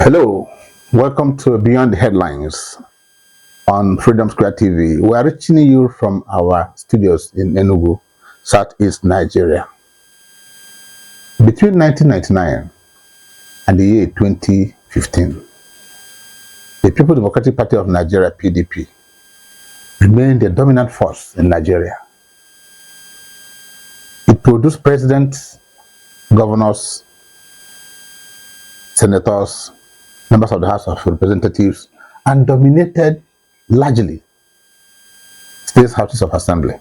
Hello, welcome to Beyond the Headlines on Freedom Square TV. We are reaching you from our studios in Enugu, Southeast Nigeria. Between 1999 and the year 2015, the People's Democratic Party of Nigeria, PDP, remained the dominant force in Nigeria. It produced presidents, governors, senators, members of the House of Representatives, and dominated largely state houses of assembly.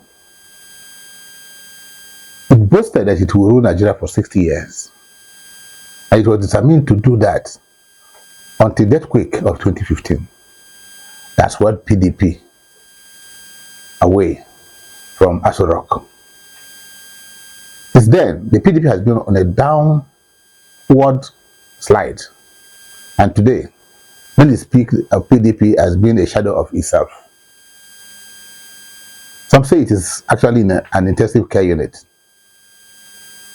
It boasted that it will rule Nigeria for 60 years. And it was determined to do that until the earthquake of 2015. That's what PDP away from Aso Rock. Since then, the PDP has been on a downward slide. And today, many speak of PDP as being a shadow of itself. Some say it is actually in an intensive care unit.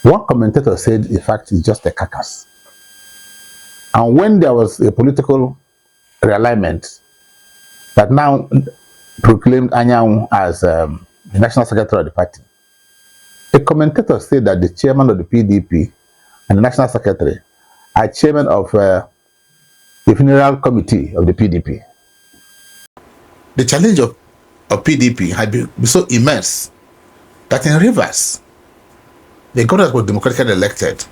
One commentator said, in fact, it's just a carcass. And when there was a political realignment that now proclaimed Anyang as the national secretary of the party, a commentator said that the chairman of the PDP and the national secretary are chairman of the funeral committee of the PDP. The challenge of PDP had been so immense that in Rivers, the governors were democratically elected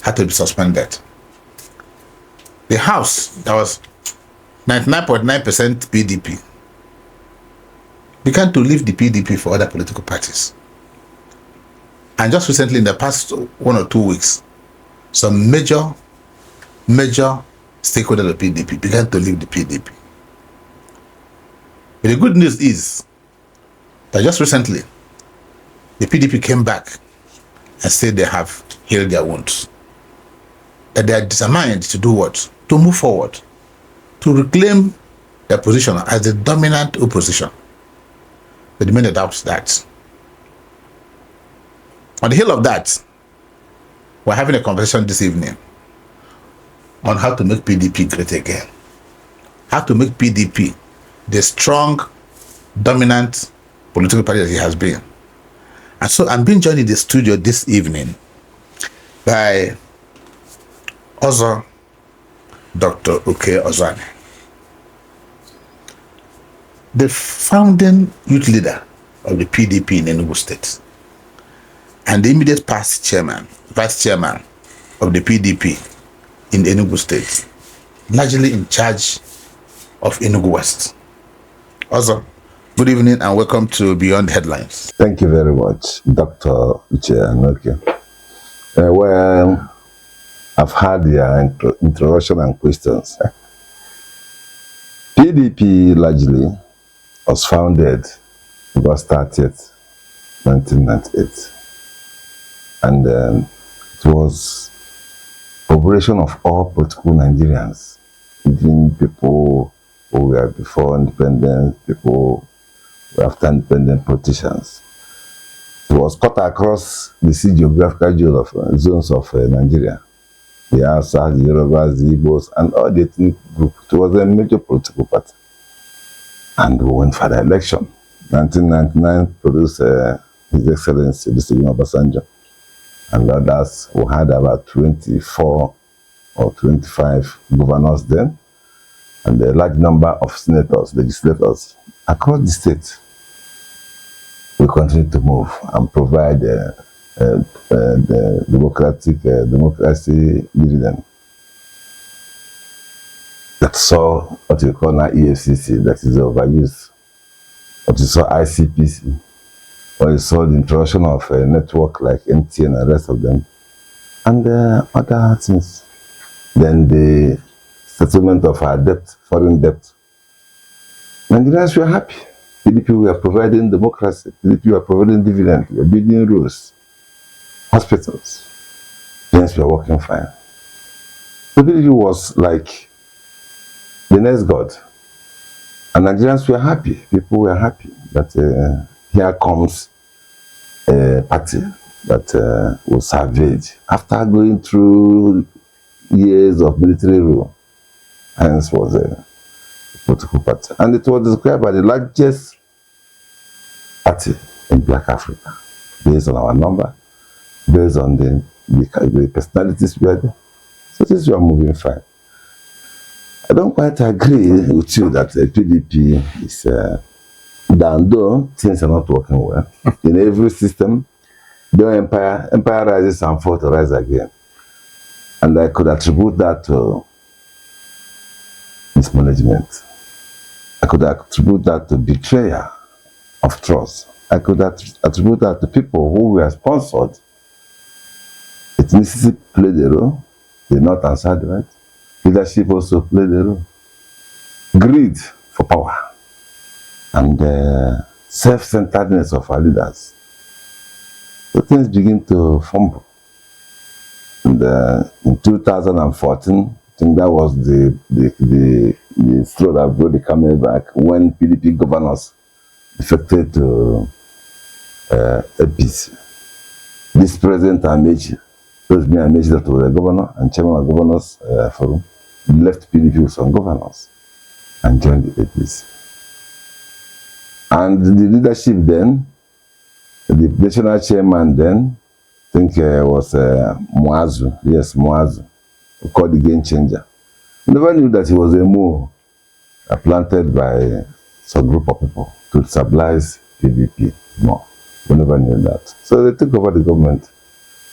had to be suspended. The House, that was 99.9% PDP, began to leave the PDP for other political parties. And just recently, in the past 1 or 2 weeks, some major stakeholders of the PDP began to leave the PDP. But the good news is that just recently, the PDP came back and said they have healed their wounds. That they are determined to do what? To move forward, to reclaim their position as the dominant opposition. But many doubt that. On the heel of that, we're having a conversation this evening on how to make PDP great again. How to make PDP the strong, dominant political party that it has been. And so I'm being joined in the studio this evening by Dr. OZOANI, the founding youth leader of the PDP in Enugu State, and the immediate past vice chairman of the PDP in Enugu State, largely in charge of Enugu West. Also, good evening and welcome to Beyond Headlines. Thank you very much, Dr. Uche Anoke. Well, I've had your introduction and questions. PDP largely was founded August 30th, 1998. And it was cooperation of all political Nigerians, even people who were before independence, people who were after independent politicians. It was cut across the geographical zones of Nigeria. The Hausa, the Yorubas, the Igbos, and all the ethnic groups. It was a major political party. And we went for the election. 1999 produced His Excellency, Olusegun Obasanjo. And others, we had about 24 or 25 governors then, and a large number of senators, legislators across the state. We continue to move and provide the democracy dividend that saw what we call now EFCC, that is overused, what we saw ICPC, or you saw the introduction of a network like MTN and the rest of them, and other things. Then the settlement of our debt, foreign debt. Nigerians were happy. PDP were providing democracy. PDP were providing dividend. We were building roads, hospitals. Things were working fine. So PDP was like the next god. And Nigerians were happy. People were happy that here comes a party that will salvage. After going through years of military rule. Hence was a political party. And it was described by the largest party in Black Africa, based on our number, based on the personalities we had. So this we are moving fine. I don't quite agree with you that PDP is down, though things are not working well. In every system, the empire rises and falls to rise again. And I could attribute that to mismanagement. I could attribute that to betrayal of trust. I could attribute that to people who were sponsored. Ethnicity played a role. The North and South, right? Leadership also played a role. Greed for power and self-centeredness of our leaders. So things begin to fumble. And in 2014, I think that was the straw that brought the camel back when PDP governors defected to APC. This president Amechi, President Amechi, that was the governor and chairman of governors forum, left PDP with some governors and joined the APC. And the leadership then, the national chairman then, I think was Muazu, yes, Muazu, who called the game changer. We never knew that he was a move planted by some group of people to stabilize PDP more. We never knew that. So they took over the government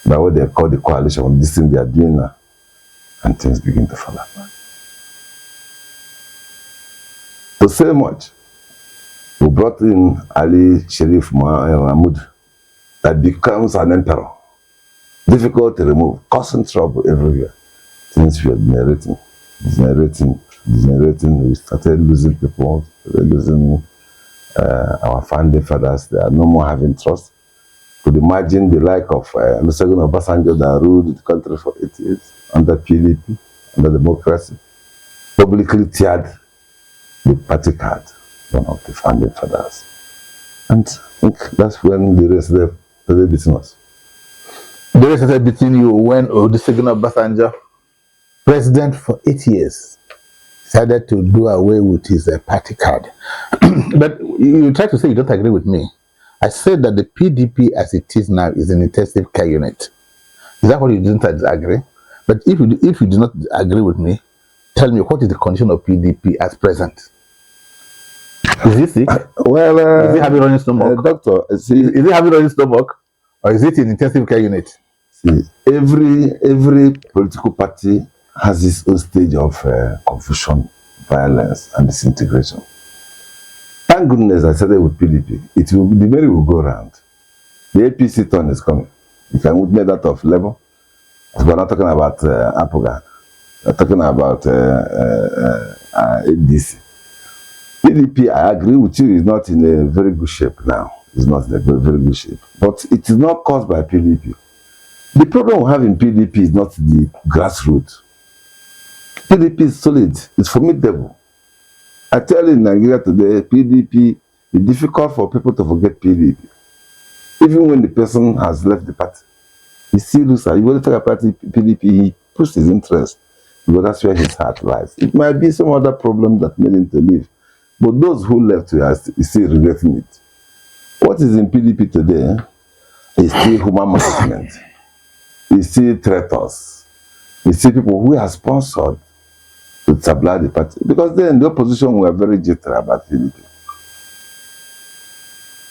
by what they call the coalition, this thing they are doing now, and things begin to fall apart. To say much, we brought in Ali Sharif Mahmoud that becomes an emperor. Difficult to remove, causing trouble everywhere. Things we are degenerating. We started losing people, losing our founding fathers. They are no more having trust. Could imagine the like of Olusegun Obasanjo that ruled the country for 8 years under PDP, under democracy, publicly teared the party card, one of the founding fathers. And I think that's when the rest started beating us. The rest started beating you when Olusegun Obasanjo, president for 8 years, decided to do away with his party card. But you try to say you don't agree with me. I said that the PDP as it is now is an intensive care unit. Is that what you didn't agree? But if you do not agree with me, tell me, what is the condition of PDP as present? Is it sick? Well, is it having running stomach? Doctor, is it having running stomach? Or is it an intensive care unit? See, every political party has its own stage of confusion, violence, and disintegration. Thank goodness I started with PDP. The merry will go round. The APC turn is coming. You can witness that of Labour. We're not talking about Apoga. We're talking about ADC. PDP, I agree with you, is not in a very good shape now. It's not in a very good shape. But it is not caused by PDP. The problem we have in PDP is not the grassroots. PDP is solid. It's formidable. I tell you in Nigeria today, PDP, it's difficult for people to forget PDP. Even when the person has left the party, he still loses. You want to talk about PDP, he puts his interest because that's where his heart lies. It might be some other problem that made him to leave. But those who left are still regretting it. What is in PDP today is still human management. You see traitors. You see people who are sponsored to stabilize the party. Because then the opposition were very jittery about PDP.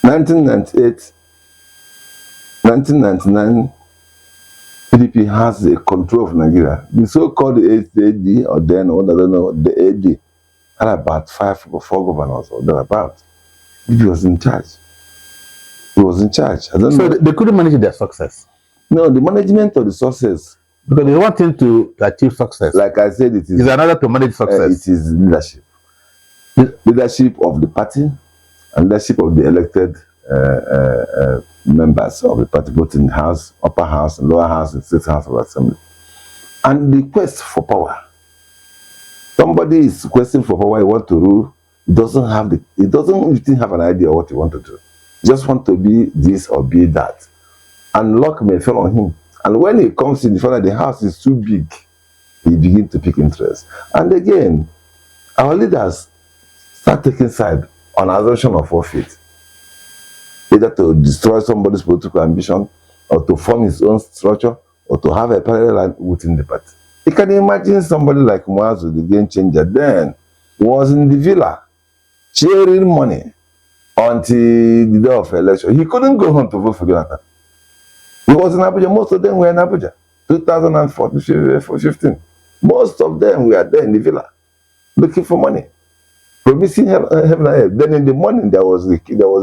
1998, 1999, PDP has the control of Nigeria. The so-called AD, or then, or I don't know, the AD, had about 5 or 4 governors or thereabout. PDP was in charge. He was in charge. I don't know. So they couldn't manage their success? No, the management of the success. Because they want him to achieve success. Like I said, it is another to manage success. It is leadership. Leadership of the party and leadership of the elected members of the party, both in house, upper house, and lower house, and state house of assembly. And the quest for power. Somebody is questing for power, he wants to rule, he doesn't even have an idea of what he wants to do. He just want to be this or be that. And luck may fall on him. And when he comes in, the house is too big. he begin to pick interest. And again, our leaders start taking side on assumption of forfeit, either to destroy somebody's political ambition, or to form his own structure, or to have a parallel line within the party. You can imagine somebody like Muazu, the game changer, then was in the villa, sharing money until the day of election. He couldn't go home to vote for Jonathan. He was in Abuja. Most of them were in Abuja. 2015. Most of them were there in the villa, looking for money, promising heaven and earth. Then in the morning there was a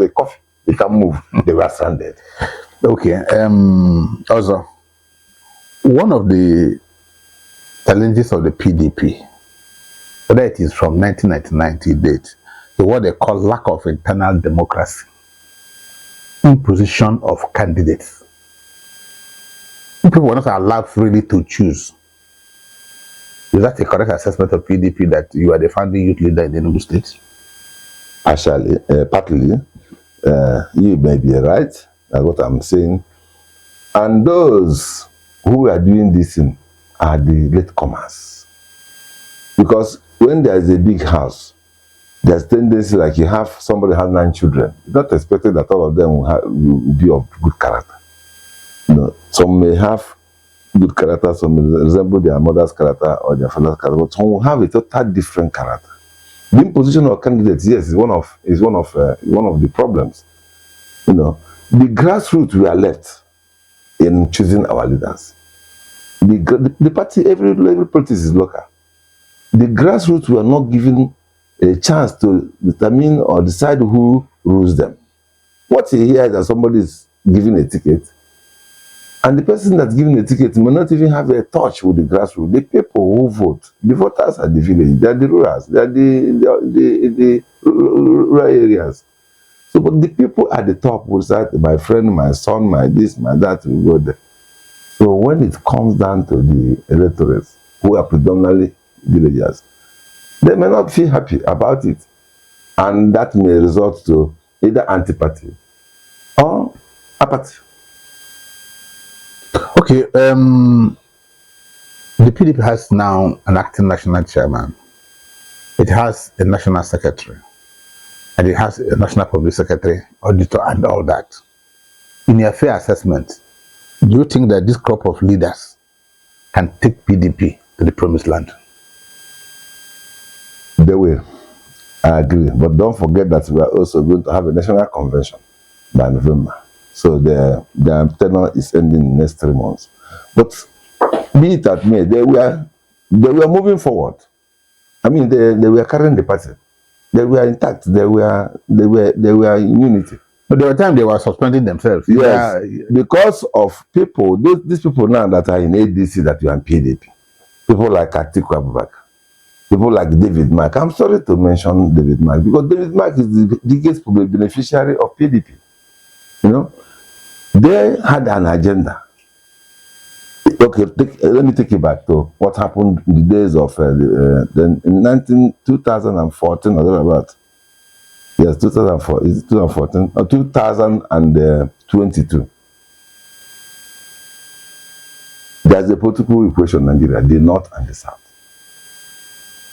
coffee. They can move. They were stranded. Okay. Also, one of the challenges of the PDP, whether it is from 1999 to date, is what they call lack of internal democracy, imposition of candidates. People were not allowed freely to choose. Is that a correct assessment of PDP, that you are the founding youth leader in the Enugu State? Actually, partly, you may be right. That's what I'm saying. And those who are doing this thing are the latecomers. Because when there is a big house, there's tendency, like you have somebody has 9 children. It's not expected that all of them will be of good character. You know, some may have good character, some may resemble their mother's character or their father's character, but some will have a total different character. The imposition of candidates, yes, is one of the problems. You know, the grassroots were left in choosing our leaders. The party, every politics is local. The grassroots were not given a chance to determine or decide who rules them. What you hear is that somebody is giving a ticket, and the person that's giving the ticket may not even have a touch with the grassroots. The people who vote, the voters at the village, they are the rurals, they are the rural areas. So, but the people at the top will say, my friend, my son, my this, my that, will go there. So when it comes down to the electorates, who are predominantly villagers, they may not feel happy about it. And that may result to either antipathy or apathy. Okay, the PDP has now an acting national chairman. It has a national secretary. And it has a national public secretary, auditor, and all that. In your fair assessment, do you think that this crop of leaders can take PDP to the promised land? They will. I agree. But don't forget that we are also going to have a national convention by November. So their tenure is ending in the next 3 months. But be it at me, they were moving forward. I mean, they were carrying the party. They were intact. They were in unity. But there were times they were suspending themselves. Yes, because of people, these people now that are in ADC that you are in PDP. People like Atiku Abubakar. People like David Mark. I'm sorry to mention David Mark, because David Mark is the biggest beneficiary of PDP. You know, they had an agenda. Okay, let me take you back to what happened in the days of in 2014 or thereabout. Yes, 2004. Is it 2014 or 2022? There's a political equation in Nigeria: the north and the south.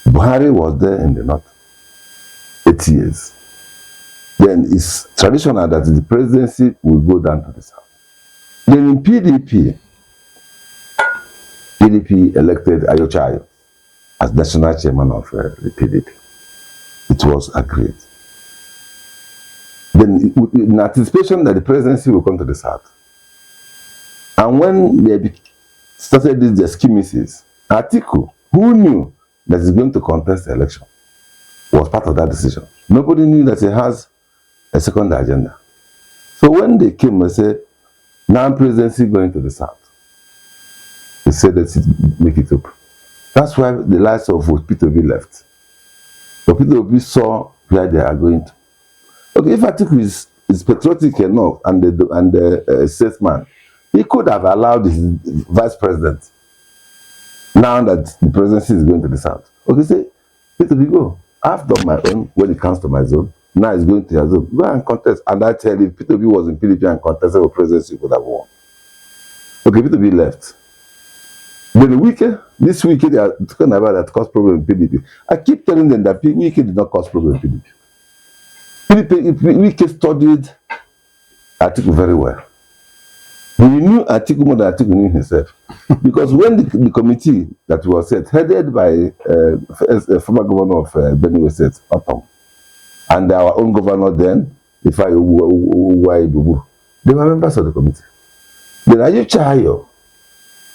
Buhari was there in the north 8 years. Then it's traditional that the presidency will go down to the south. Then in PDP elected Ayochayo as national chairman of the PDP. It was agreed. Then in anticipation that the presidency will come to the south. And when they started these schemacies, Atiku, who knew that he's going to contest the election, was part of that decision. Nobody knew that he has a second agenda. So when they came and said, now presidency going to the south, they said, let's make it up. That's why the likes of Peter Obi left. But Peter Obi saw where they are going to. Okay, if Atiku is patriotic enough and a statesman, he could have allowed his vice president, now that the presidency is going to the south. Okay, say, Peter Obi, go. I've done my own when it comes to my zone. Now it's going to your zone. Go and contest. And I tell you, if Peter Obi was in PDP and contested for presidency, he could have won. Okay, Peter Obi left. Then this Wike they are talking about that caused problem in PDP. I keep telling them that Wike did not cause problem in PDP. Wike studied Atiku very well. He knew Atiku more than Atiku knew himself. Because when the committee that was set, headed by former governor of Benue State, Otom, and our own governor then, Ifeanyi, they were members of the committee. Then Ayo Chayo,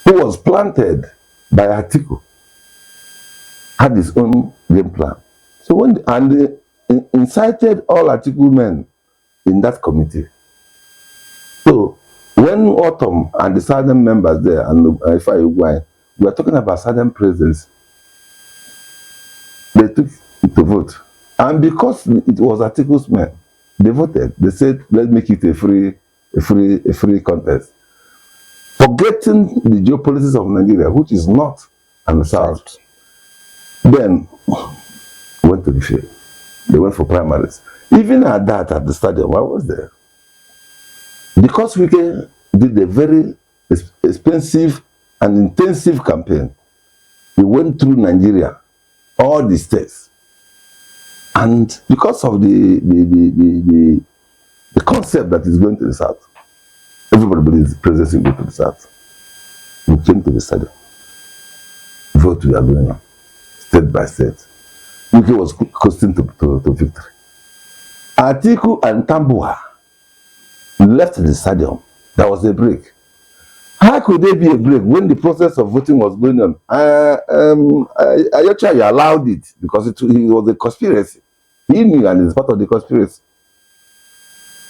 who was planted by Atiku, had his own game plan. So they incited all Atiku men in that committee. So when Autumn and the southern members there and Ifeanyi, we are talking about southern presence, they took it to vote. And because it was Atiku's men, they voted. They said, let's make it a free contest. Forgetting the geopolitics of Nigeria, which is north and south. Then went to the field. They went for primaries. Even at that, at the stadium, I was there. Because we did a very expensive and intensive campaign, we went through Nigeria, all the states. And because of the concept that is going to the south, everybody believes presence will go to the south. We came to the stadium. Vote we are going on, state by state. UK was coasting to victory. Atiku and Tambuwa left the stadium. There was a break. How could there be a break when the process of voting was going on? Actually allowed it because it was a conspiracy. He knew, and it's part of the conspiracy,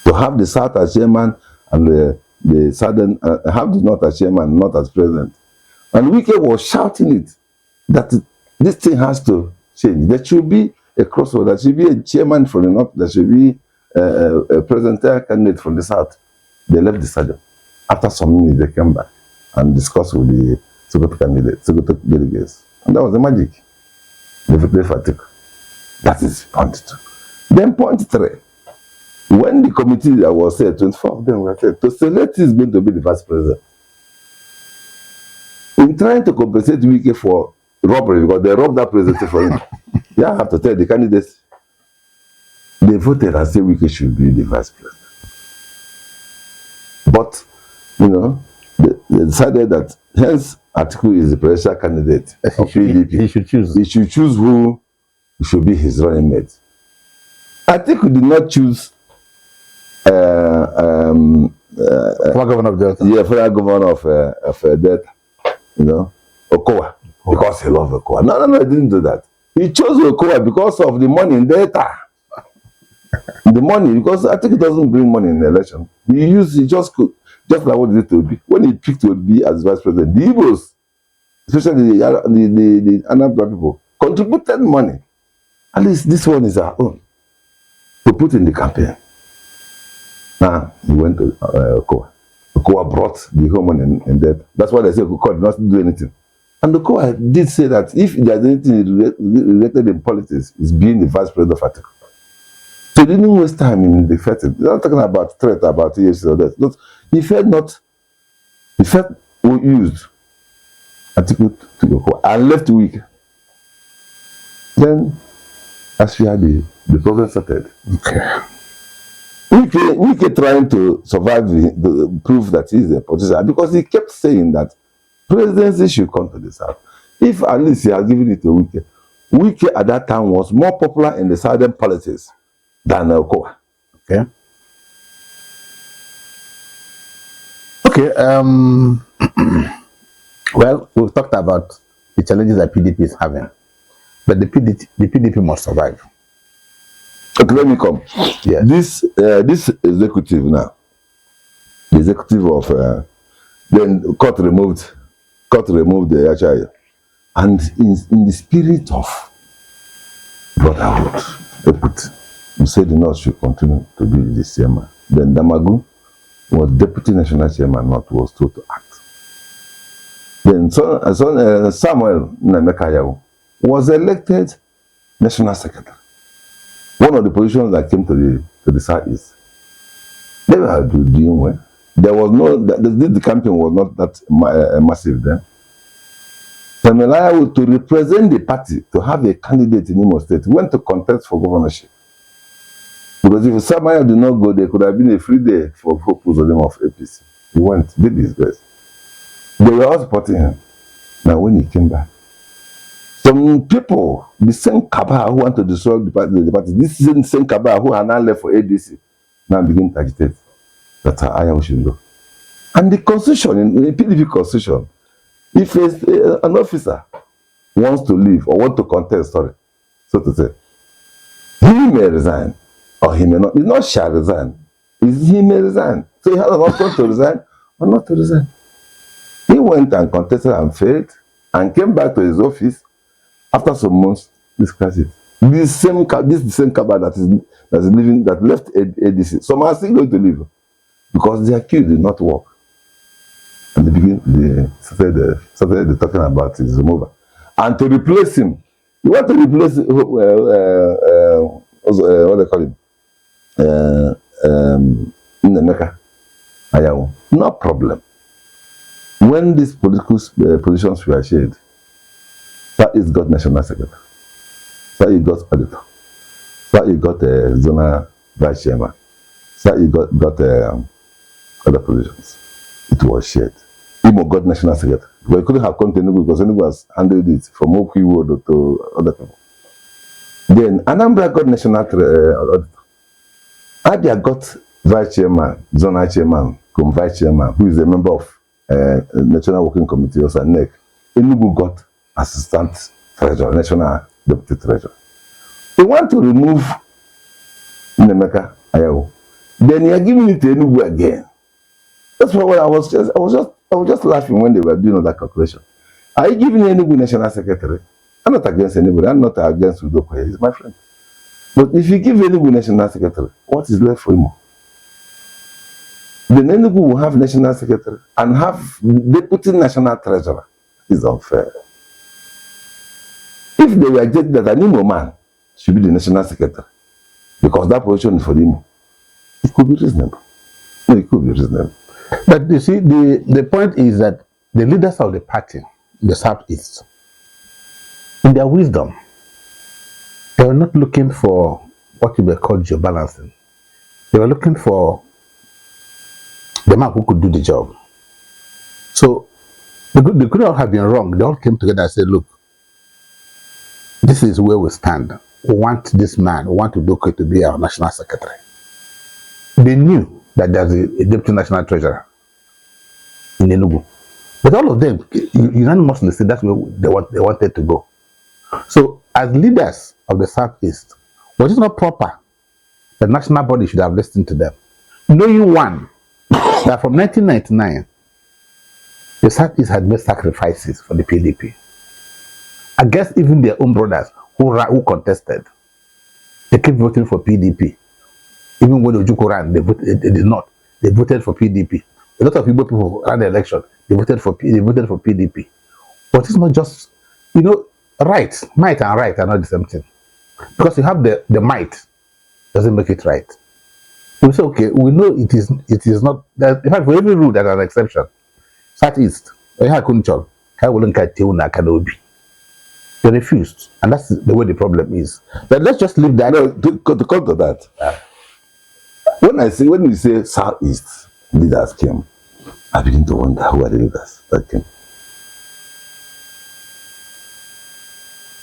to have the South as chairman and the Southern have the North as chairman, not as president. And Wike was shouting it that this thing has to change. There should be a crossover. There should be a chairman from the North. There should be a presidential candidate from the South. They left the stadium. After some minutes, they came back and discussed with the Sokoto delegates. And that was the magic. They played for Atiku. That is point 2. Then point 3. When the committee that was said, 24 of them were said, to select is going to be the vice president. In trying to compensate Wike for robbery, because they robbed that president for him, you have to tell the candidates, they voted and said Wike should be the vice president. But, they decided that hence Atiku is the presidential candidate of PDP. He should choose. He should choose who should be his running mate. Atiku did not choose former governor of Delta. Yeah, former governor of Delta, Okowa, because he loved Okowa. No, he didn't do that. He chose Okowa because of the money in Delta. The money, because I think it doesn't bring money in the election. He just like what he did to Obi. When he picked Obi as vice president, the Igbos, especially the Anambra people, contributed money. At least this one is our own, to put in the campaign. Now, he went to Okowa. Okowa brought the whole money in debt. That's why they say Okowa did not do anything. And Okowa did say that if there's anything related in politics, it's being the vice president of Atiku. So he didn't waste time in the fighting. They're not talking about threat, about EFC or that. He felt used Atiku to Okowa and left weak. Then, as we had the problem started. Okay. Wike trying to survive the proof that he's a politician because he kept saying that presidency should come to the South. If at least he had given it to Wike, Wike at that time was more popular in the southern politics than Okowa. Okay. Okay. Well, we've talked about the challenges that PDP is having, but the PDP must survive. Okay, let me come. Yeah. This executive now, the executive of then court removed the HIA, and in the spirit of brotherhood, we said the North should continue to be the chairman. Then Damagu was deputy national chairman, was told to act. Then Samuel Namekayahu was elected national secretary. One of the positions that came to the Southeast. They were doing well. There was no, the campaign was not that massive then. Temilaya, to represent the party, to have a candidate in Imo State, went to contest for governorship. Because if Samaya did not go, there could have been a free day for Hope the name of APC. He went, did his best. They were all supporting him. Now, when he came back, some people, the same cabal who want to destroy the party, this is the same cabal who are now left for ADC, now begin to agitate that Ayaw should go. And the constitution, in the PDP constitution, if an officer wants to leave or want to contest, so to say, he may resign or he may not. It's not shall resign. He may resign. So he has an option to resign or not to resign. He went and contested and failed and came back to his office after some months. This crisis. This is the same cabal that is living, that left ADC. Some are still going to leave because their queue did not work. And they started talking about his removal. And to replace him, you want to replace what they call him? Nnemeka Ayaw. No problem. When these political positions were shared, that is got national secretary, that is got auditor, that is got zonal vice chairman, that is got other positions. It was shared. Imo got national secretary. But he couldn't have come to Enugu because Enugu has handled it from OKEY to other people. Then Anambra got national auditor. Abia got vice chairman, zonal chairman, cum vice chairman, who is a member of National Working Committee, also NEC. Enugu got assistant treasurer, national deputy treasurer. They want to remove Nnemeka Ayaw. Then you are giving it to Enugu again. That's why I was just laughing when they were doing all that calculation. Are you giving Enugu national secretary? I'm not against anybody. I'm not against OKEY. He's my friend. But if you give Enugu national secretary, what is left for him? Then Enugu will have national secretary and have deputy national treasurer. It's unfair. If they were just that an Imo man should be the national secretary, because that position is for Imo, it could be reasonable. No, it could be reasonable. But you see, the point is that the leaders of the party in the Southeast, in their wisdom, they were not looking for what you may call geobalancing. They were looking for the man who could do the job. So they could not have been wrong. They all came together and said, look, this is where we stand. We want this man, we want Udoka to be our national secretary. They knew that there's a deputy national treasurer in Enugu. But all of them unanimously said that's where they wanted to go. So as leaders of the Southeast, was it not proper the national body should have listened to them? Knowing one, that from 1999, the Southeast had made sacrifices for the PDP. Against even their own brothers who contested. They kept voting for PDP. Even when Ojukwu ran, they did not. They voted for PDP. A lot of Igbo people ran the election. They voted for PDP. But it's not just, right. Might and right are not the same thing. Because you have the might, doesn't make it right. We say, okay, we know it is not. In fact, for every rule, there's an exception. Southeast, they refused, and that's the way the problem is. But let's just leave that. No, to come to that. When we say Southeast leaders came, I begin to wonder who are the leaders that came.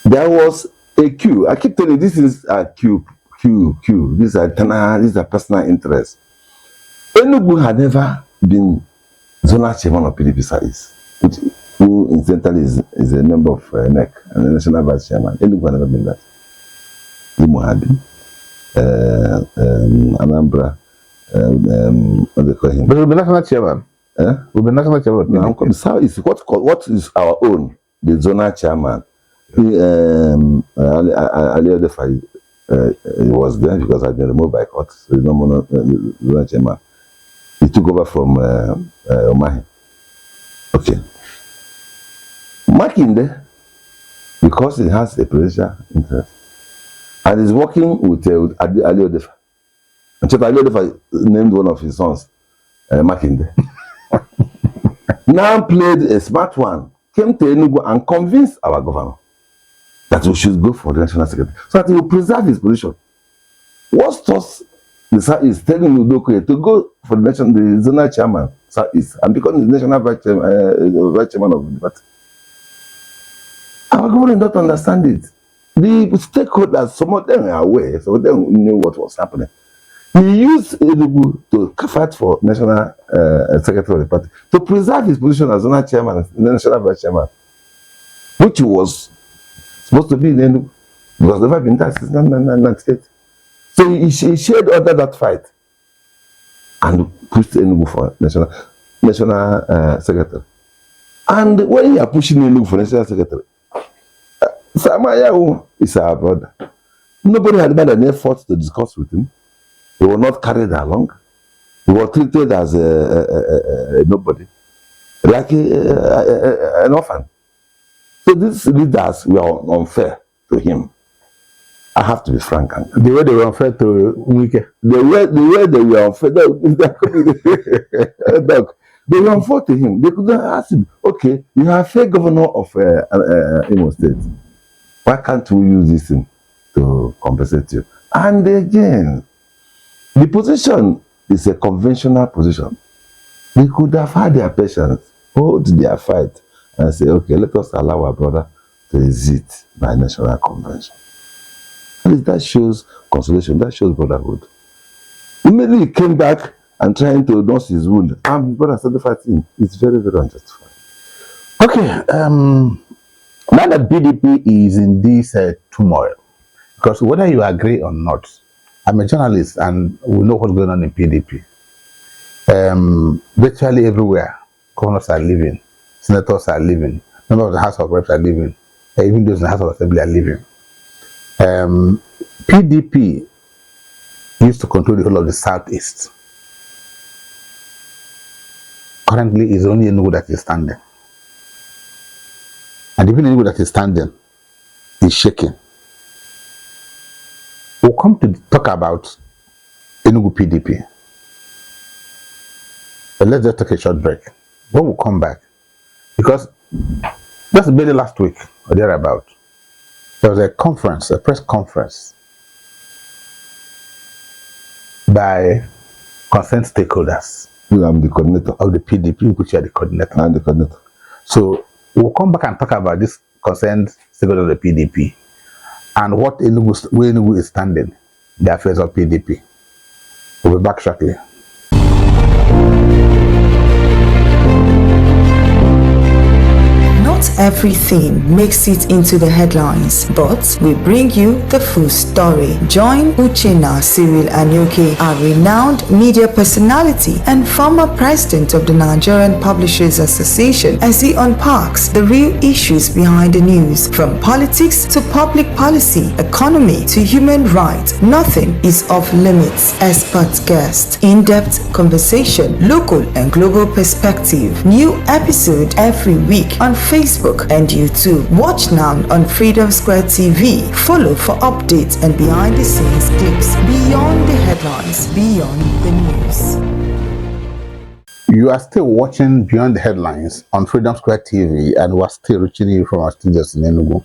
There was a queue. I keep telling you, this is a queue. This is a personal interest. Enugu had never been zonal chairman of PDP Southeast, who incidentally is a member of NEC and the national vice chairman. Enugu had never been that. Imo had been. Anambra, what they call him. But we'll be national chairman. We'll be national chairman. No, Southeast. What is our own? The zonal chairman. Ali Odefa was there because I'd been removed by court. So he's no more zonal chairman. He took over from Omahi. Okay. Makinde, because he has a presidential interest, and is working with Ali Odefa. And Chief Ali Odefa named one of his sons Makinde. Now played a smart one, came to Enugu and convinced our governor that we should go for the national secretary so that he will preserve his position. What stops the Southeast telling Udokoye to go for the zonal chairman, Southeast, and become the national vice chairman of the party? Our government don't understand it. The stakeholders, some of them are aware, some of them knew what was happening. He used Enugu to fight for national secretary of the party to preserve his position as zonal chairman and national vice chairman, which was supposed to be in Enugu, because never been done since 1998. So he shared under that fight and pushed Enugu for national secretary. And when you are pushing Enugu for national secretary, Samayahu is our brother. Nobody had made an effort to discuss with him. He was not carried along. He was treated as a nobody, like an orphan. So these leaders were unfair to him. I have to be frank. The way they were unfair to Wike. The way they were unfair. They were unfair to him. They could ask him, okay, you are a fair governor of Imo State. Why can't we use this thing to compensate you? And again, the position is a conventional position. They could have had their patience, hold their fight, and say, okay, let us allow our brother to exit by national convention. And that shows consolation, that shows brotherhood. Immediately he came back and trying to nurse his wound. And brother started fighting. It's very, very unjustified. Okay, now that PDP is in this turmoil, because whether you agree or not, I'm a journalist and we know what's going on in PDP. Virtually everywhere, governors are leaving, senators are leaving, members of the House of Reps are leaving, even those in the House of Assembly are leaving. PDP used to control the whole of the Southeast. Currently, it's only Enugu that is standing. And even Enugu that is standing is shaking. We'll come to talk about Enugu PDP. But let's just take a short break. When we come back, because just barely last week or thereabout, there was a conference, a press conference by concerned stakeholders. I'm the coordinator of the PDP, which are the coordinator. I'm the coordinator. So we'll come back and talk about this concerned stakeholders of the PDP and where Enugu is standing, the affairs of PDP. We'll be back shortly. Not everything makes it into the headlines, but we bring you the full story. Join Uchenna Cyril Anyoke, a renowned media personality and former president of the Nigerian Publishers Association, as he unpacks the real issues behind the news, from politics to public policy, economy to human rights. Nothing is off limits. Expert guest, in-depth conversation, local and global perspective. New episode every week on Facebook and YouTube. Watch now on Freedom Square TV. Follow for updates and behind the scenes clips. Beyond the headlines, beyond the news. You are still watching Beyond the Headlines on Freedom Square TV, and we're still reaching you from our studios in Enugu.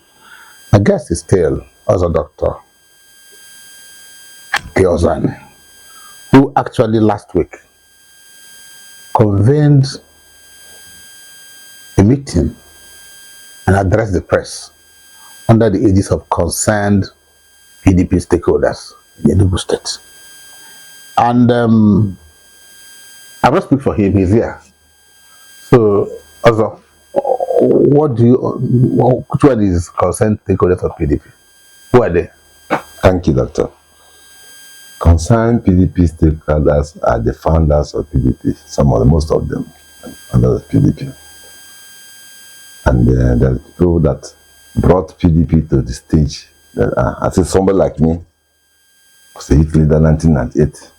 My guest is still also Dr. OZOANI, who actually last week convened a meeting and addressed the press under the aegis of concerned PDP stakeholders in Enugu State. And I will speak for him, he's here. So, also, which one is concerned stakeholders of PDP? Who are they? Thank you, Doctor. Concerned PDP stakeholders are the founders of PDP, most of them, under the PDP. And there are people that brought PDP to the stage. I say somebody like me was a youth leader in 1998.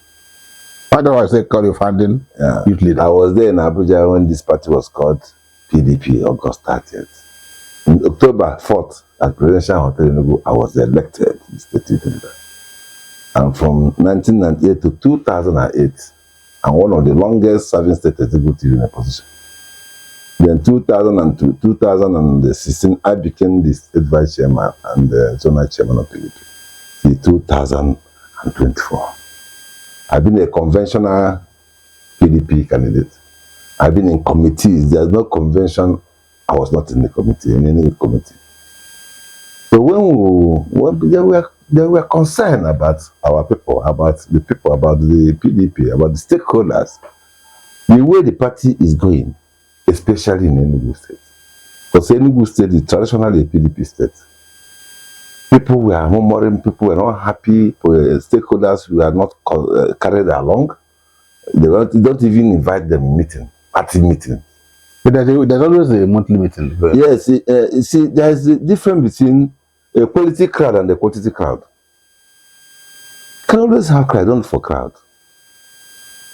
Why do I say call you founding youth leader? I was there in Abuja when this party was called PDP, August 30th. In October 4th, at Presidential Hotel in Enugu, I was elected state youth leader. And from 1998 to 2008, I'm one of the longest serving state executives in a position. Then 2002, 2016, I became the state vice chairman and the zonal chairman of PDP. Till 2024. I've been a conventional PDP candidate. I've been in committees. There's no convention. I was not in the committee, in any committee. So when they were concerned about our people, about the PDP, about the stakeholders, the way the party is going, especially in Enugu State. Because Enugu State is traditionally a PDP state. People were murmuring, people were not happy, stakeholders were not carried along. They don't even invite them meeting, party meeting. But there's always a monthly meeting. Yes, you see, there's a difference between a quality crowd and a quantity crowd. You can always have crowd, don't for crowd.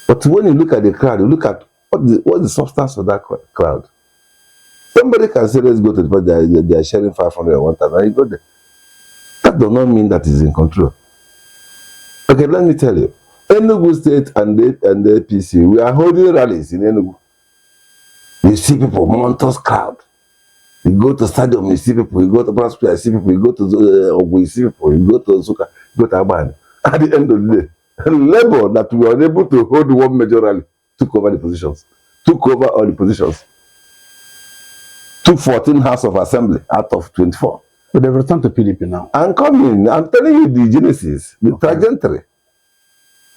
But when you look at the crowd, you look at what's the substance of that crowd. Somebody can say, let's go to the party, they are sharing 500 or 1,000, and you go there. That does not mean that is in control. Okay, let me tell you. Enugu State and the APC, we are holding rallies in Enugu. You see people, momentous crowd. You go to stadium, you see people. You go to Braspear, you see people. You go to Ogu, you see people. You go to Suka, you go to Aban. At the end of the day, Labour that we were unable to hold one major rally took over the positions. Took over all the positions. Took 14 House of Assembly out of 24. But they've returned to PDP now. I'm coming. I'm telling you the genesis, the trajectory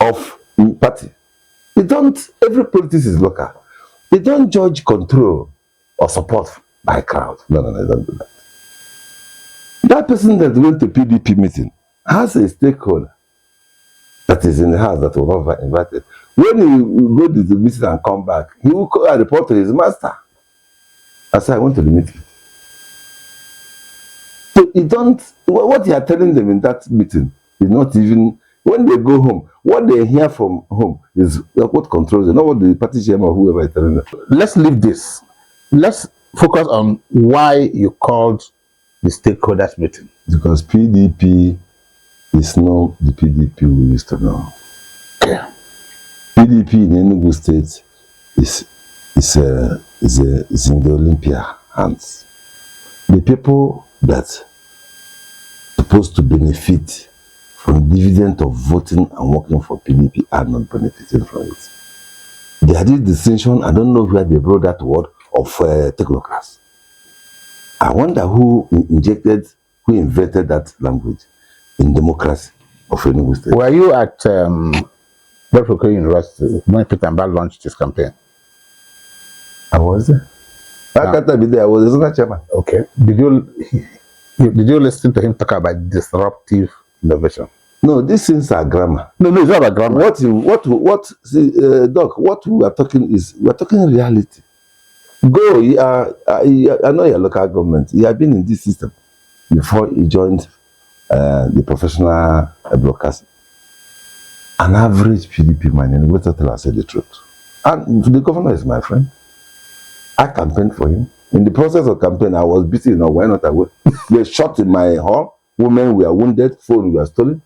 of the party. Every politics is local. They don't judge control or support by crowd. No, they don't do that. That person that went to PDP meeting has a stakeholder that is in the house that was not invited. When you go to the meeting and come back, he will call and report to his master. I said, I went to the meeting. So what you are telling them in that meeting is not even, when they go home, what they hear from home is what controls them, not what the party chairman or whoever is telling them. Let's leave this. Let's focus on why you called the stakeholders meeting. Because PDP is not the PDP we used to know. Okay. PDP in Enugu State is in the Olympia hands. The people that supposed to benefit from dividend of voting and working for PDP are not benefiting from it. They had this distinction, I don't know where they brought that word, of technocrats. I wonder who invented that language in democracy of Enugu State. Were you at OKEY University when Peter Mbah launched his campaign? I was there. I can't be there. I was the chairman. Okay. Did you listen to him talk about disruptive innovation? No, these things are grammar. No, it's not about grammar. Doc, what we are talking is, we are talking reality. Go, I know your local government. You have been in this system before you joined the professional broadcasting. An average PDP man, and wait until I say the truth. And the governor is my friend. I campaigned for him. In the process of campaign, I was beaten. Why not I would? They shot in my hall. Women were wounded. Phones were stolen.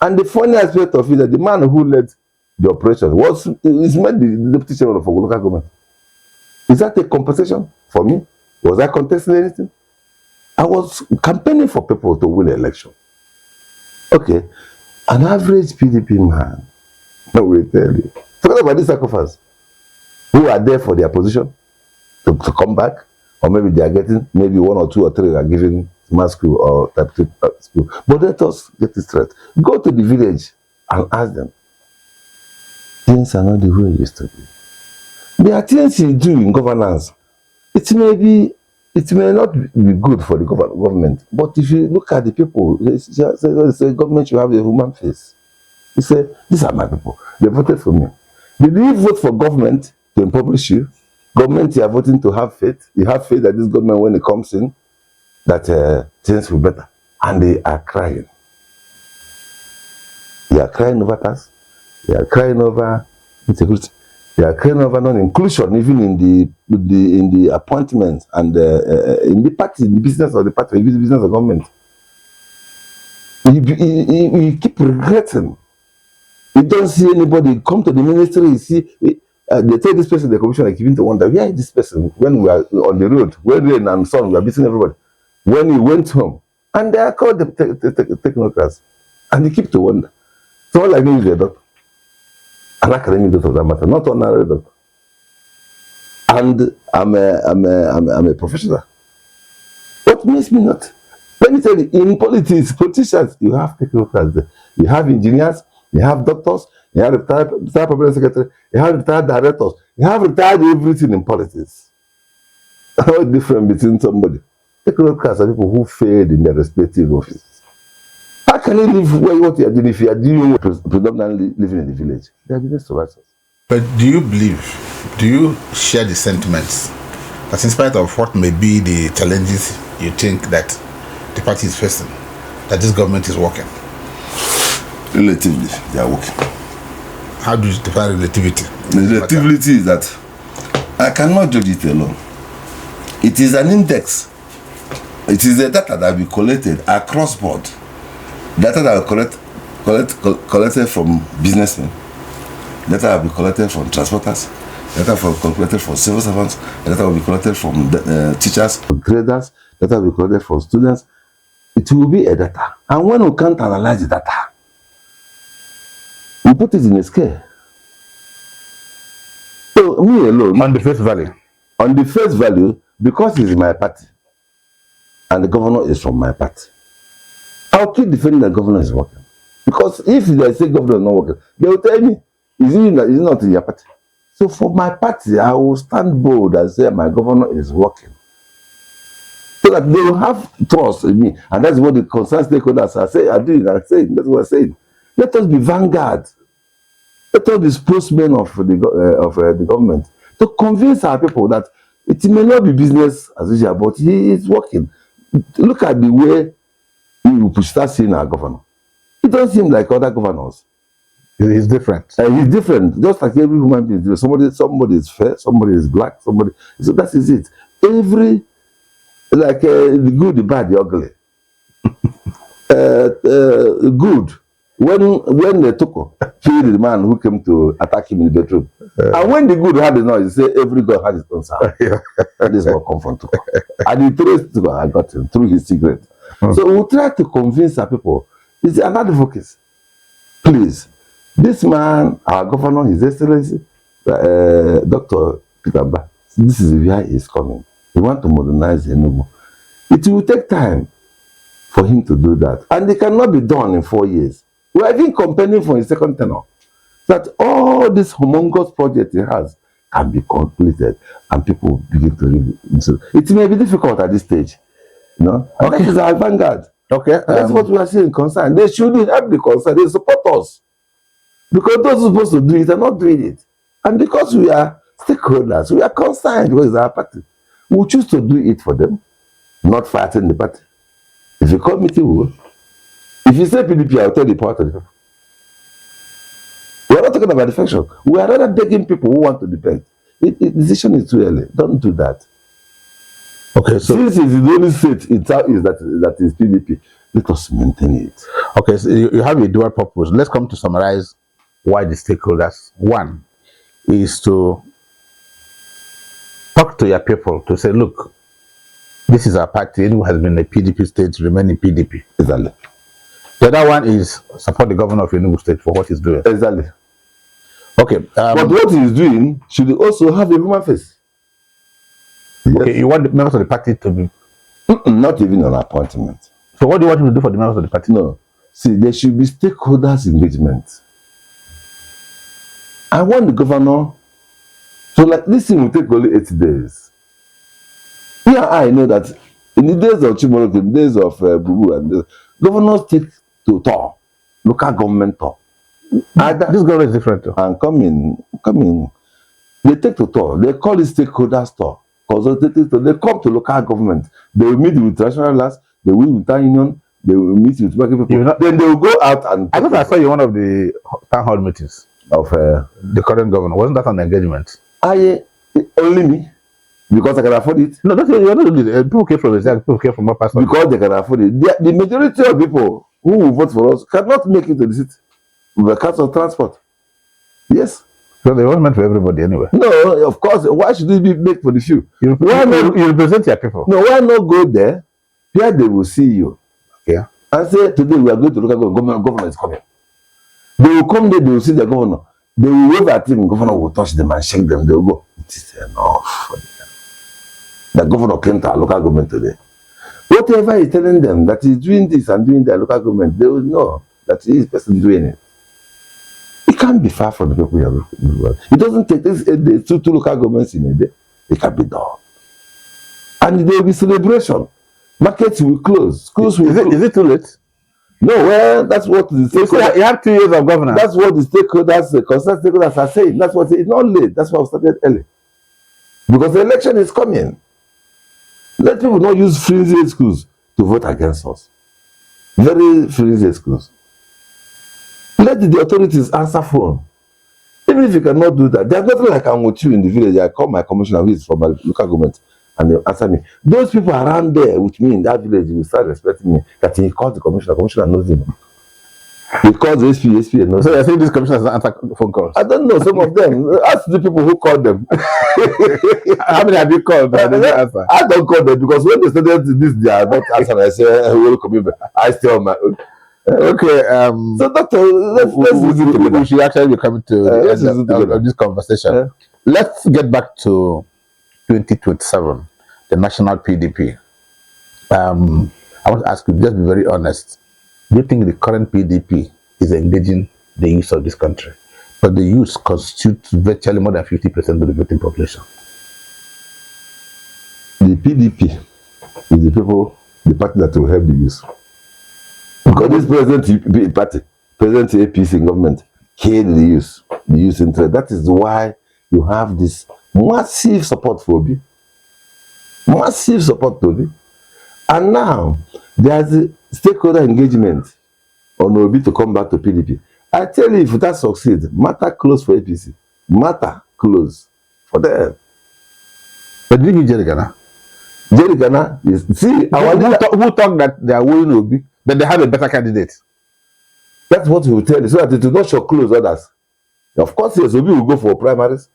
And the funny aspect of it, that the man who led the operation is made the deputy chairman of local government. Is that a compensation for me? Was I contesting anything? I was campaigning for people to win the election. Okay, an average PDP man, I will tell you, forget about this sacrifice, who are there for their position to come back, or maybe they are getting, maybe 1 or 2 or 3 are giving mass school or type 2 school. But let us get it straight. Go to the village and ask them. Things are not the way it used to be. There are things you do in governance. It may not be good for the government, but if you look at the people, the government should have a human face. You say, these are my people. They voted for me. Did you vote for government to impoverish you? Government, you are voting to have faith. You have faith that this government, when it comes in, that things will be better. And they are crying. They are crying over tax. They are crying over insecurity. They are crying over non-inclusion, even in the appointments and in the party, in the business of the party, in the business of government. You keep regretting. You don't see anybody come to the ministry. You see They tell this person the commission are giving to wonder, where is this person when we are on the road, when rain and sun, we are beating everybody. When he went home, and they are called the technocrats, and they keep to wonder. So all I know is a doctor, an academic doctor, that matter, not ordinary doctor. And I'm a professional. What makes me not? Let me tell you, in politicians, you have technocrats there. You have engineers, you have doctors, you have retired permanent secretary, you have retired directors, you have retired everything in politics. How different between somebody? Technocrats are people who failed in their respective offices. How can you live where what you are doing if you are doing predominantly living in the village? They are the survivors. But do you share the sentiments that in spite of what may be the challenges you think that the party is facing, that this government is working? Relatively, they are working. How do you define relativity? Relativity is that I cannot judge it alone. It is an index. It is the data that will be collected across board. Data that will collected from businessmen. Data will be collected from transporters. Data will be collected from civil servants. Data will be collected from teachers, graders. Data will be collected from students. It will be a data. And when we can't analyze the data, we put it in a scale. So me alone, On the face value. on the face value, because it's my party, and the governor is from my party, I'll keep defending the governor is working. Because if they say governor is not working, they will tell me, is it not in your party? So for my party, I will stand bold and say my governor is working. So that they will have trust in me. And that's what the concerned stakeholders are doing. That's what I'm saying. Let us be vanguard. Let us be spokesmen of the government to convince our people that it may not be business as usual, but he is working. Look at the way we start seeing our governor. It doesn't seem like other governors. He's different. He's different, just like every human being. Somebody is fair, somebody is black, somebody. So that is it. Every, like the good, the bad, the ugly. Good. When the Toko killed the man who came to attack him in the bedroom, and when the good had the noise, he said every God had his own sound. This will come from Toko. And he traced Toko, I got him through his secret. So we'll try to convince our people. He's an advocate. Please. This man, our governor, His Excellency, Dr. Peter Ba, this is where he's coming. He wants to modernize Enugu. It will take time for him to do that. And it cannot be done in 4 years. We are even campaigning for his second tenure. That all this humongous project he has can be completed and people begin to read it. It may be difficult at this stage. You know? And that is our vanguard. Okay. That's what we are seeing concern. They should help the concern. They support us. Because those who are supposed to do it are not doing it. And because we are stakeholders, we are concerned because it's our party. We choose to do it for them, not fighting the party. If you call me, we will. If you say PDP, I'll tell the power to the people. We are not talking about defection. We are rather begging people who want to defect. The decision is too early. Don't do that. Okay, so since it's the only state in town is that is PDP, let us maintain it. Okay, so you have a dual purpose. Let's come to summarize why the stakeholders. One is to talk to your people to say, look, this is our party. Anyone has been a PDP state, remain in PDP. Exactly. The other one is support the governor of Enugu State for what he's doing. Exactly. Okay. But what he's doing should also have a human face. Okay, yes. You want the members of the party to be... Not even an appointment. So what do you want him to do for the members of the party? No. See, there should be stakeholders engagement. I want the governor to, like, this thing will take only 8 days. Yeah, I know that in the days of Chimoroko, in the days of Bubu, and the governors take to tour, local government tour. This government is different too. And come in. They take to tour. They call it stakeholders tour. Consultative tour. They come to local government. They will meet with traditional leaders. They will meet with town union. They will meet with working people. Then they will go out and... I thought I saw you one of the town hall meetings of the current governor. Wasn't that an engagement? Only me. Because I can afford it. No, that's you're not doing it. People came from the people came from my person. Because they can afford it. The majority of people who will vote for us cannot make it to the city because of transport. Yes. So they weren't meant for everybody anyway. No, of course. Why should it be made for the few? You represent your people. No, why not go there? Here they will see you. Yeah. And say, today we are going to local government. Governor is coming. They will come there, they will see the governor. They will wave at him. Governor will touch them and shake them. They will go, it is enough for them. The governor came to our local government today. Whatever he's telling them that he's doing this and doing their local government, they will know that he is the person doing it. It can't be far from the people you are. It doesn't take this two local governments in a day. It can be done. And there will be celebration. Markets will close. Schools will close. Is it too late? No, well, that's what the stakeholders. You have 2 years of governance. That's what the stakeholders, the concerned stakeholders are saying. That's what it's not late. That's why I started early. Because the election is coming. Let people not use flimsy schools to vote against us. Very flimsy schools. Let the authorities answer phone. Even if you cannot do that, there's nothing like I'm with you in the village. I call my commissioner, who is from my local government, and they answer me. Those people around there with me in that village will start respecting me. That he calls the commissioner knows him. He calls the SP knows. So you're saying these commissioners answer phone calls? I don't know, some of them. Ask the people who called them. How many have you called? I don't call them because when they started this, they are not answering. I say, welcome. I stay on my own. Okay. So doctor, we should actually be coming to the end of this conversation. Let's get back to 2027, the national PDP. I want to ask you, just be very honest. Do you think the current PDP is engaging the youth of this country? But the youth constitutes virtually more than 50% of the voting population. The PDP is the party that will help the youth. Because this present party, present APC government, hate the youth interest. That is why you have this massive support for Obi. Massive support to Obi. And now, there's a stakeholder engagement on Obi to come back to PDP. I tell you, if that succeeds, matter close for APC. Matter close for them. But did you Jerry Ghana? Jerry Ghana is... See, who talk that they are winning Obi, but they have a better candidate? That's what he will tell you, so that it will not show close others. Of course, yes, Obi will go for primaries.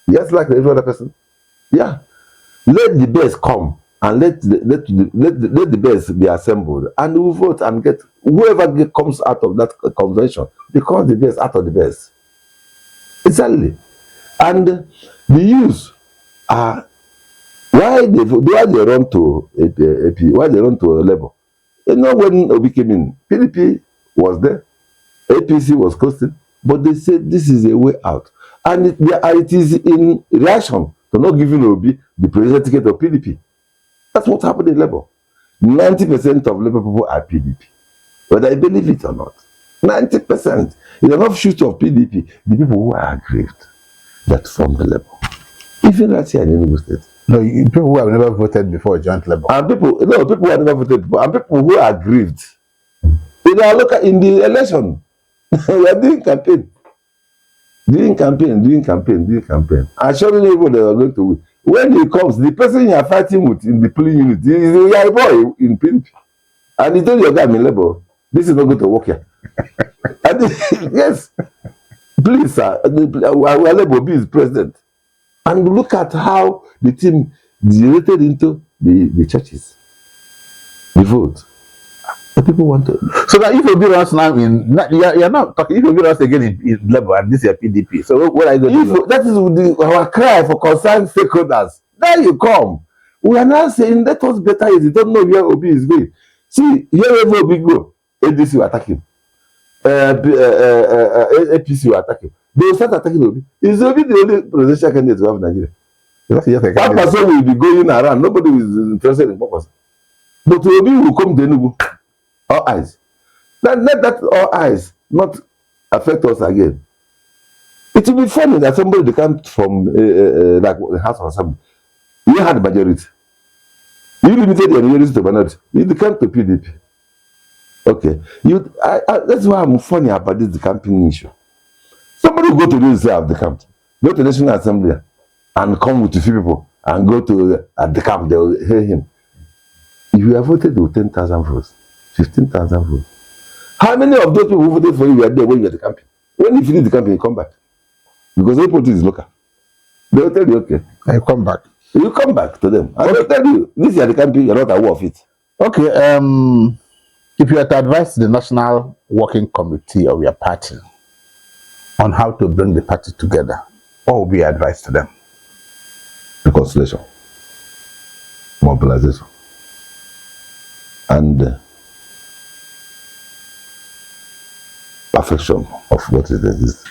Yes, like every other person. Yeah. Let the best come. And let the best be assembled, and we will vote and get whoever comes out of that convention becomes the best out of the best. Exactly. And the youth are why they run to AP, why they run to Labour. You know, when Obi came in, PDP was there, APC was coasting, but they said this is a way out, and it is in reaction to not giving Obi the presidential ticket of PDP. That's what happened in Labour. 90% of Labour people are PDP. Whether I believe it or not. 90% is an offshoot of PDP. The people who are aggrieved that form the Labour. Even right here in Enugu State. No, people who have never voted before joined Labour. And people who have never voted before, and people who are aggrieved. In the election, we are doing campaign. Doing campaign. Assuring everyone they are going to win. When he comes, the person you are fighting with in the polling unit is a boy in PDP. And he told your guy in Labour, this is not going to work here. And yes, please, sir, our Labour B is president. And look at how the team generated into the churches. The vote. The people want to. So that if Obi runs now you're not talking, if Obi runs again in Labour and this is PDP, so what are you going to do? That is our cry for concerned stakeholders. There you come. We are now saying, let us better it. You don't know where Obi is going. See, wherever Obi go, ADC will attack him. APC will attack him. They will start attacking Obi. Is Obi the only presidential candidate we have in Nigeria? One person will be going around. Nobody is interested in purpose. But Obi will come to Enugu. All eyes. Let that all eyes not affect us again. It will be funny that somebody comes from like the House of Assembly. You had the majority. You limited your majority to minority. You come to PDP. Okay. That's why I'm funny about this campaign issue. Somebody will go to this side of the camp, go to the National Assembly and come with a few people and go to at the camp, they will hear him. If you have voted with 10,000 votes, 15,000 votes, how many of those people who voted for you were there when you were at the campaign? When you finish the campaign, you come back. Because every politics is local. They will tell you, okay. I come back. You come back to them. And they'll tell you, this year the campaign, you're not aware of it. Okay, if you had to advise the National Working Committee of your party on how to bring the party together, what would be your advice to them? Reconciliation, mobilization, and perfection of what it is.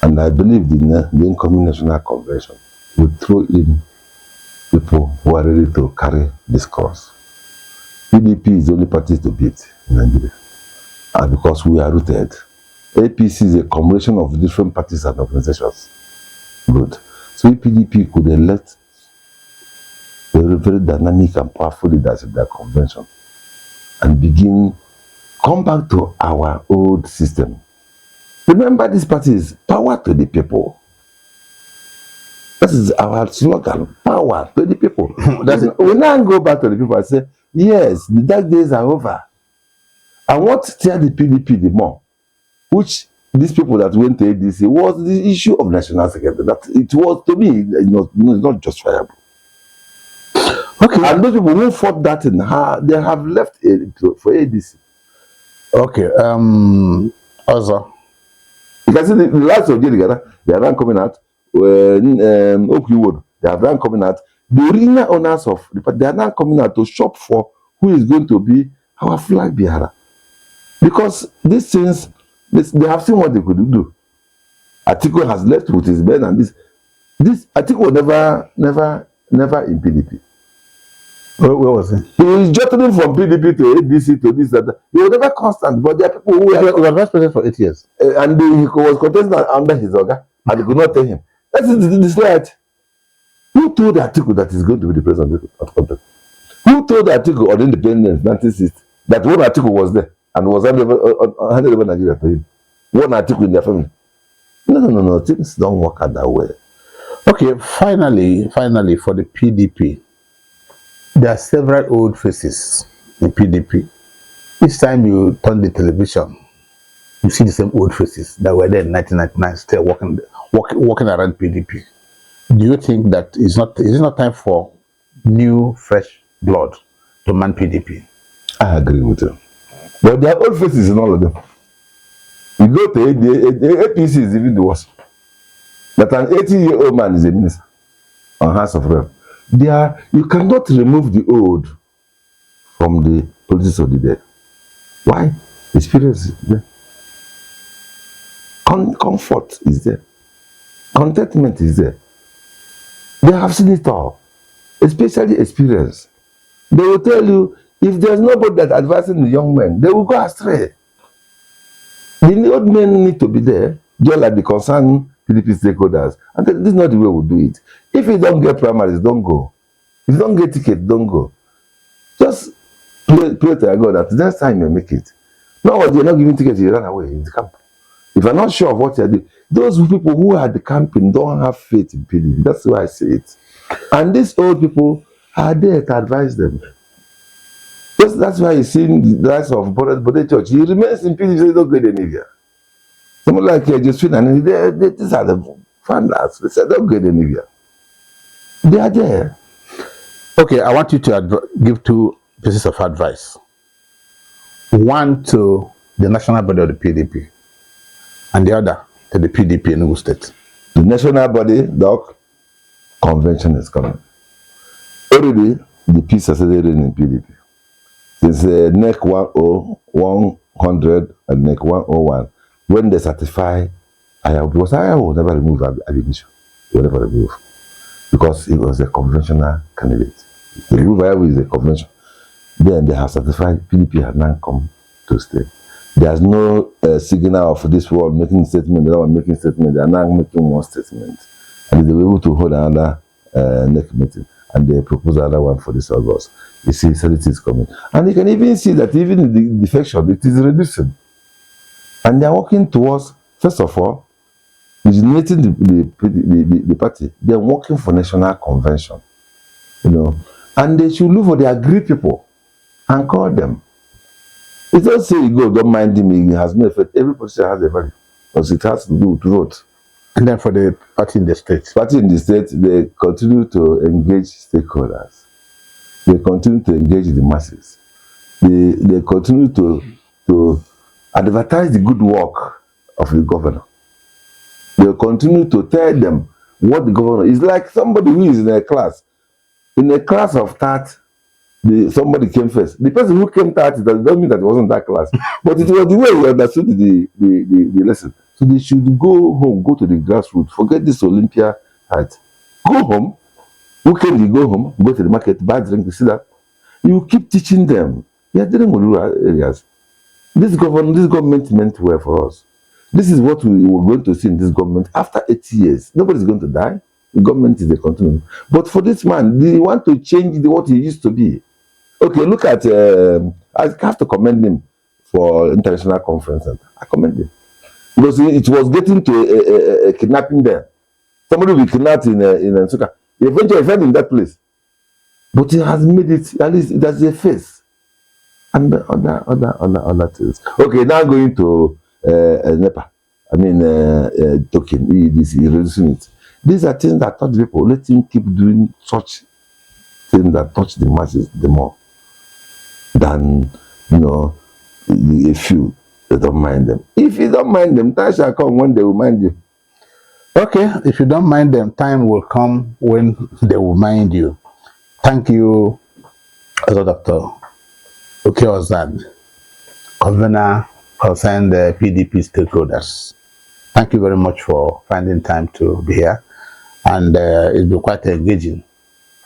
And I believe the incoming National Convention will throw in people who are ready to carry this cross. PDP is the only party to beat in Nigeria. And because we are rooted, APC is a combination of different parties and organizations. Good. So if PDP could elect a very dynamic and powerful leaders in their convention and come back to our old system. Remember, this party is power to the people. That is our slogan, power to the people. We now go back to the people and say, yes, the dark days are over. And what tear the PDP the more, which these people that went to ADC, was the issue of national security. That it was, to me, it's not justifiable. Okay. And those people who fought that they have left for ADC. Okay. Also, you can see the last of they are now coming out. OKEY, they are now coming out. The original owners of the party, they are now coming out to shop for who is going to be our flag bearer. Because these things, they have seen what they could do. Atiku has left with his men, and this Atiku never in PDP. Where was he? He is jumping from PDP to ADC to this and that. He was never constant, but there are people who he was vice president for 8 years. And he was contesting under his organ, and they could not tell him. That is the right. Who told Atiku that he's going to be the president of the country? Who told Atiku on independence 1960 that one Atiku was there and was handed over Nigeria to him? One Atiku in their family. No. Things don't work out that way. Okay, finally, for the PDP, there are several old faces in PDP. Each time you turn the television, you see the same old faces that were there in 1999, still walking around PDP. Do you think that is it not time for new, fresh blood to man PDP? I agree with you. But there are old faces in all of them. You go to the APC is even the worst. That an 80-year-old man is a minister on House of Rep. You cannot remove the old from the politics of the dead. Why? Experience is there. Comfort is there. Contentment is there. They have seen it all, especially experience. They will tell you, if there's nobody that advising the young men, they will go astray. The old men need to be there, just like the concerned PDP stakeholders. And this is not the way we do it. If you don't get primaries, don't go. If you don't get tickets, don't go. Just pray to God that next time you make it. No, you're not giving tickets, you run away in the camp. If you're not sure of what you're doing, those people who are at the camping don't have faith in PDP. That's why I say it. And these old people are there to advise them. That's why you see the rise of Bode Church. He remains in PDP, they don't go anywhere. Someone like Josephine, and these are the founders. They say, don't go anywhere. They are there. Okay, I want you to give two pieces of advice. One to the national body of the PDP, and the other to the PDP in Enugu State. The national body, doc, convention is coming. Already, the peace has started in PDP. Since NEC 100 and NEC 101, when they certify, I will never remove Abidishu. They will never remove. Because it was a conventional candidate. The Revival is a convention. Then they have certified, PDP has now come to stay. There's no signal of this world making statement, the other one making statement. They are now making one statement. And they were able to hold another NEC meeting. And they propose another one for this August. You see, sanity is coming. And you can even see that even in the defection, it is reducing. And they are working towards, first of all, legitimating the party. They are working for national convention. And they should look for the agreed people and call them. It's not say you go, don't mind him, he has no effect. Every position has a value. Because it has to do with vote. And then for the party in the state. Party in the state, they continue to engage stakeholders. They continue to engage the masses. They continue to advertise the good work of the governor. They continue to tell them what the governor is like. Somebody who is in a class of 30, somebody came first. The person who came 30 doesn't mean that it wasn't that class, but it was the way he understood the lesson. So they should go home, go to the grassroots, forget this Olympia height. Go home. Who can you go home, go to the market, buy drink, you see that? You keep teaching them. Yeah, they don't go to rural areas. This government meant well for us. This is what we were going to see in this government after 80 years. Nobody's going to die. The government is a continuum. But for this man, they want to change what he used to be. Okay, look at, I have to commend him for International Conference Center. I commend him. Because it was getting to a kidnapping there. Somebody will be kidnapped in Nsukka. He eventually fell in that place. But he has made it, at least it has a face. And other things. Okay, now going to NEPA. I mean, token, reducing it. These are things that touch people. Let him keep doing such things that touch the masses the more than, a few that don't mind them. If you don't mind them, time shall come when they will mind you. Okay, if you don't mind them, time will come when they will mind you. Thank you, Dr. OKEY OZOANI, Convener concerned the PDP stakeholders. Thank you very much for finding time to be here, and it's been quite engaging.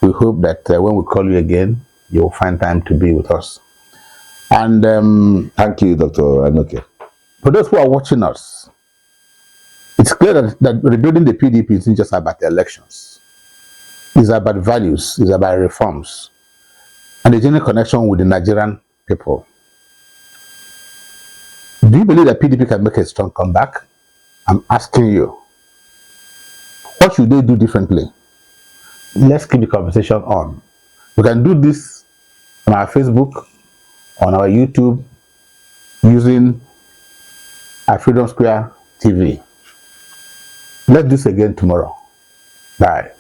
We hope that when we call you again, you'll find time to be with us. And thank you, Dr. Anoke. For those who are watching us, it's clear that rebuilding the PDP isn't just about elections. It's about values, it's about reforms, and a genuine connection with the Nigerian people. Do you believe that PDP can make a strong comeback? I'm asking you. What should they do differently? Let's keep the conversation on. We can do this on our Facebook, on our YouTube, using our Freedom Square TV. Let's do this again tomorrow. Bye.